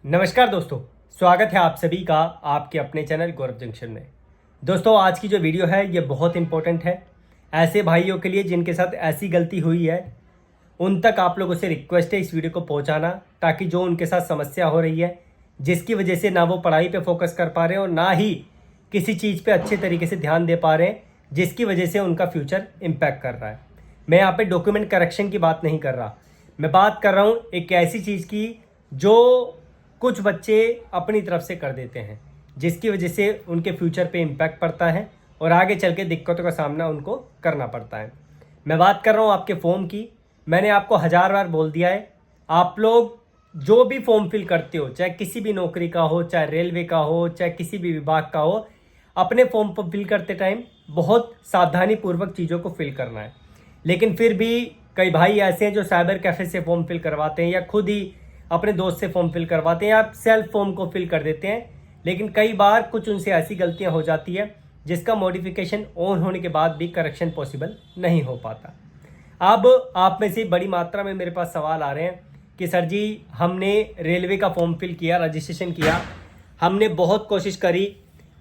नमस्कार दोस्तों, स्वागत है आप सभी का आपके अपने चैनल गौरव जंक्शन में। दोस्तों, आज की जो वीडियो है ये बहुत इंपॉर्टेंट है ऐसे भाइयों के लिए जिनके साथ ऐसी गलती हुई है। उन तक आप लोगों से रिक्वेस्ट है इस वीडियो को पहुंचाना, ताकि जो उनके साथ समस्या हो रही है जिसकी वजह से ना वो पढ़ाई पे फोकस कर पा रहे हैं और ना ही किसी चीज़ पे अच्छे तरीके से ध्यान दे पा रहे हैं, जिसकी वजह से उनका फ्यूचर इम्पैक्ट कर रहा है। मैं यहाँ पे डॉक्यूमेंट करेक्शन की बात नहीं कर रहा, मैं बात कर रहा हूँ एक ऐसी चीज़ की जो कुछ बच्चे अपनी तरफ से कर देते हैं, जिसकी वजह से उनके फ्यूचर पे इम्पैक्ट पड़ता है और आगे चल के दिक्कतों का सामना उनको करना पड़ता है। मैं बात कर रहा हूँ आपके फॉर्म की। मैंने आपको 1000 बार बोल दिया है, आप लोग जो भी फॉर्म फिल करते हो, चाहे किसी भी नौकरी का हो, चाहे रेलवे का हो, चाहे किसी भी विभाग का हो, अपने फॉर्म पर फिल करते टाइम बहुत सावधानी पूर्वक चीज़ों को फिल करना है। लेकिन फिर भी कई भाई ऐसे हैं जो साइबर कैफे से फॉर्म फिल करवाते हैं या खुद ही अपने दोस्त से फॉर्म फिल करवाते हैं या सेल्फ फॉर्म को फिल कर देते हैं। लेकिन कई बार कुछ उनसे ऐसी गलतियां हो जाती है जिसका मॉडिफिकेशन ऑन होने के बाद भी करेक्शन पॉसिबल नहीं हो पाता। अब आप में से बड़ी मात्रा में मेरे पास सवाल आ रहे हैं कि सर जी, हमने रेलवे का फॉर्म फिल किया, रजिस्ट्रेशन किया, हमने बहुत कोशिश करी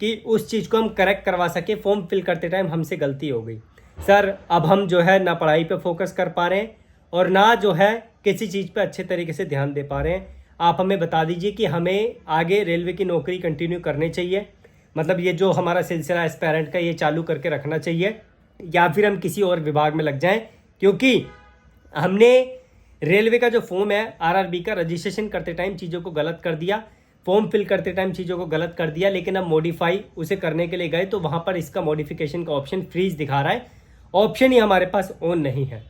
कि उस चीज़ को हम करेक्ट करवा सके, फॉर्म फिल करते टाइम हमसे गलती हो गई। सर, अब हम जो है ना पढ़ाई पे फोकस कर पा रहे हैं और ना जो है किसी चीज़ पे अच्छे तरीके से ध्यान दे पा रहे हैं। आप हमें बता दीजिए कि हमें आगे रेलवे की नौकरी कंटिन्यू करनी चाहिए, मतलब ये जो हमारा सिलसिला एस्पायरेंट का ये चालू करके रखना चाहिए, या फिर हम किसी और विभाग में लग जाएं, क्योंकि हमने रेलवे का जो फॉर्म है आरआरबी का, रजिस्ट्रेशन करते टाइम चीज़ों को गलत कर दिया, फॉर्म फिल करते टाइम चीज़ों को गलत कर दिया। लेकिन अब मॉडिफाई उसे करने के लिए गए तो वहाँ पर इसका मॉडिफिकेशन का ऑप्शन फ्रीज दिखा रहा है, ऑप्शन ही हमारे पास ऑन नहीं है।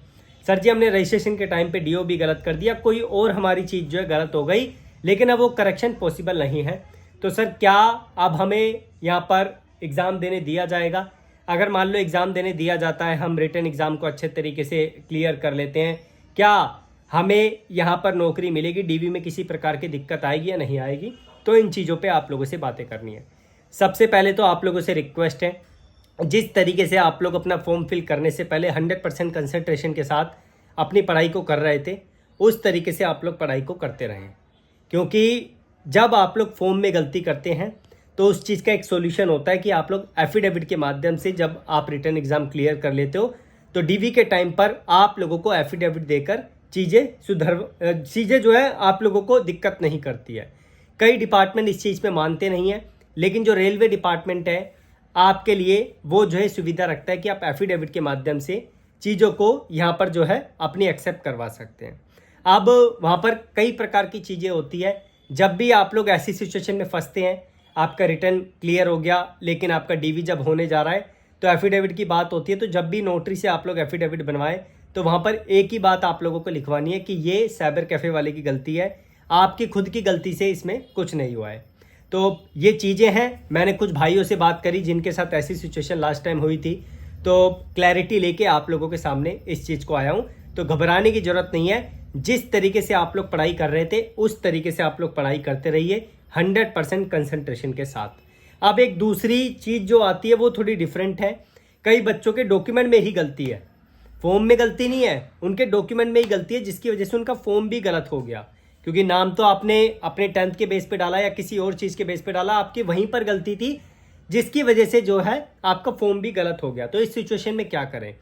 सर जी, हमने रजिस्ट्रेशन के टाइम पे डीओ भी गलत कर दिया, कोई और हमारी चीज़ जो है गलत हो गई, लेकिन अब वो करेक्शन पॉसिबल नहीं है। तो सर, क्या अब हमें यहाँ पर एग्ज़ाम देने दिया जाएगा? अगर मान लो एग्ज़ाम देने दिया जाता है, हम रिटन एग्ज़ाम को अच्छे तरीके से क्लियर कर लेते हैं, क्या हमें यहाँ पर नौकरी मिलेगी? डीवी में किसी प्रकार की दिक्कत आएगी या नहीं आएगी? तो इन चीज़ों पर आप लोगों से बातें करनी है। सबसे पहले तो आप लोगों से रिक्वेस्ट है, जिस तरीके से आप लोग अपना फॉर्म फिल करने से पहले 100% कंसंट्रेशन के साथ अपनी पढ़ाई को कर रहे थे, उस तरीके से आप लोग पढ़ाई को करते रहें। क्योंकि जब आप लोग फॉर्म में गलती करते हैं तो उस चीज़ का एक सॉल्यूशन होता है कि आप लोग एफिडेविट के माध्यम से, जब आप रिटन एग्ज़ाम क्लियर कर लेते हो तो डीवी के टाइम पर आप लोगों को एफिडेविट देकर चीज़ें जो है आप लोगों को दिक्कत नहीं करती है। कई डिपार्टमेंट इस चीज़ पे मानते नहीं हैं, लेकिन जो रेलवे डिपार्टमेंट है आपके लिए वो जो है सुविधा रखता है कि आप एफिडेविट के माध्यम से चीज़ों को यहाँ पर जो है अपनी एक्सेप्ट करवा सकते हैं। अब वहाँ पर कई प्रकार की चीज़ें होती है। जब भी आप लोग ऐसी सिचुएशन में फंसते हैं, आपका रिटर्न क्लियर हो गया लेकिन आपका डीवी जब होने जा रहा है तो एफिडेविट की बात होती है। तो जब भी नोटरी से आप लोग एफिडेविट बनवाएं तो वहाँ पर एक ही बात आप लोगों को लिखवानी है कि ये साइबर कैफ़े वाले की गलती है, आपकी खुद की गलती से इसमें कुछ नहीं हुआ है। तो ये चीज़ें हैं। मैंने कुछ भाइयों से बात करी जिनके साथ ऐसी सिचुएशन लास्ट टाइम हुई थी, तो क्लैरिटी लेके आप लोगों के सामने इस चीज़ को आया हूँ। तो घबराने की ज़रूरत नहीं है, जिस तरीके से आप लोग पढ़ाई कर रहे थे उस तरीके से आप लोग पढ़ाई करते रहिए 100% कंसंट्रेशन के साथ। अब एक दूसरी चीज़ जो आती है वो थोड़ी डिफरेंट है। कई बच्चों के डॉक्यूमेंट में ही गलती है, फॉर्म में गलती नहीं है, उनके डॉक्यूमेंट में ही गलती है, जिसकी वजह से उनका फॉर्म भी गलत हो गया। क्योंकि नाम तो आपने अपने 10th के बेस पे डाला या किसी और चीज़ के बेस पे डाला, आपकी वहीं पर गलती थी, जिसकी वजह से जो है आपका फॉर्म भी गलत हो गया। तो इस सिचुएशन में क्या करें?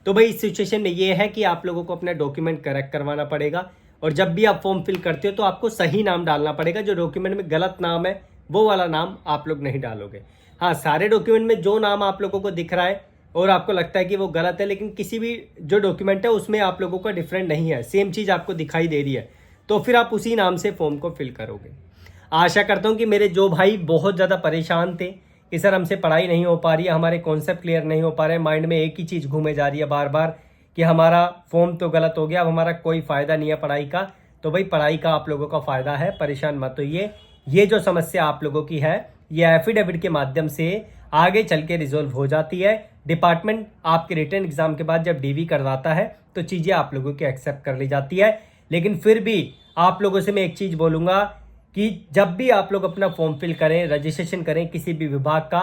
तो भाई इस सिचुएशन में ये है कि आप लोगों को अपना डॉक्यूमेंट करेक्ट करवाना पड़ेगा, और जब भी आप फॉर्म फिल करते हो तो आपको सही नाम डालना पड़ेगा। जो डॉक्यूमेंट में गलत नाम है वो वाला नाम आप लोग नहीं डालोगे। हाँ, सारे डॉक्यूमेंट में जो नाम आप लोगों को दिख रहा है और आपको लगता है कि वो गलत है, लेकिन किसी भी जो डॉक्यूमेंट है उसमें आप लोगों का डिफरेंट नहीं है, सेम चीज़ आपको दिखाई दे रही है, तो फिर आप उसी नाम से फॉर्म को फिल करोगे। आशा करता हूँ कि मेरे जो भाई बहुत ज़्यादा परेशान थे कि सर हमसे पढ़ाई नहीं हो पा रही है, हमारे कॉन्सेप्ट क्लियर नहीं हो पा रहे हैं, माइंड में एक ही चीज़ घूमे जा रही है बार बार कि हमारा फॉर्म तो गलत हो गया, अब हमारा कोई फ़ायदा नहीं है पढ़ाई का। तो भाई पढ़ाई का आप लोगों का फ़ायदा है, परेशान मत होइए। ये जो समस्या आप लोगों की है ये एफिडेविट के माध्यम से आगे चल के रिजोल्व हो जाती है। डिपार्टमेंट आपके रिटन एग्ज़ाम के बाद जब डीवी करवाता है तो चीज़ें आप लोगों की एक्सेप्ट कर ली जाती है। लेकिन फिर भी आप लोगों से मैं एक चीज़ बोलूँगा कि जब भी आप लोग अपना फॉर्म फिल करें, रजिस्ट्रेशन करें किसी भी विभाग का,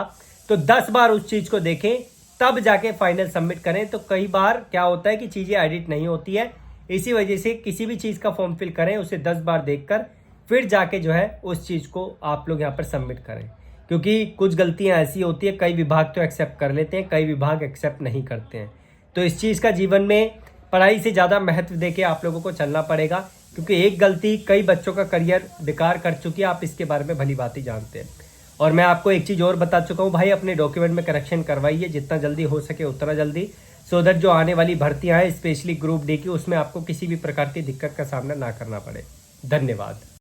तो 10 बार उस चीज़ को देखें, तब जाके फाइनल सबमिट करें। तो कई बार क्या होता है कि चीज़ें एडिट नहीं होती है, इसी वजह से किसी भी चीज़ का फॉर्म फिल करें उसे 10 बार देखकर फिर जाके जो है उस चीज़ को आप लोग यहाँ पर सबमिट करें। क्योंकि कुछ गलतियाँ ऐसी होती है, कई विभाग तो एक्सेप्ट कर लेते हैं, कई विभाग एक्सेप्ट नहीं करते हैं। तो इस चीज़ का जीवन में पढ़ाई से ज़्यादा महत्व देके आप लोगों को चलना पड़ेगा, क्योंकि एक गलती कई बच्चों का करियर बेकार कर चुकी है। आप इसके बारे में भली बात ही जानते हैं। और मैं आपको एक चीज़ और बता चुका हूँ भाई, अपने डॉक्यूमेंट में करेक्शन करवाइए जितना जल्दी हो सके उतना जल्दी, सो दैट जो आने वाली भर्तियाँ हैं स्पेशली ग्रुप डी की, उसमें आपको किसी भी प्रकार की दिक्कत का सामना ना करना पड़े। धन्यवाद।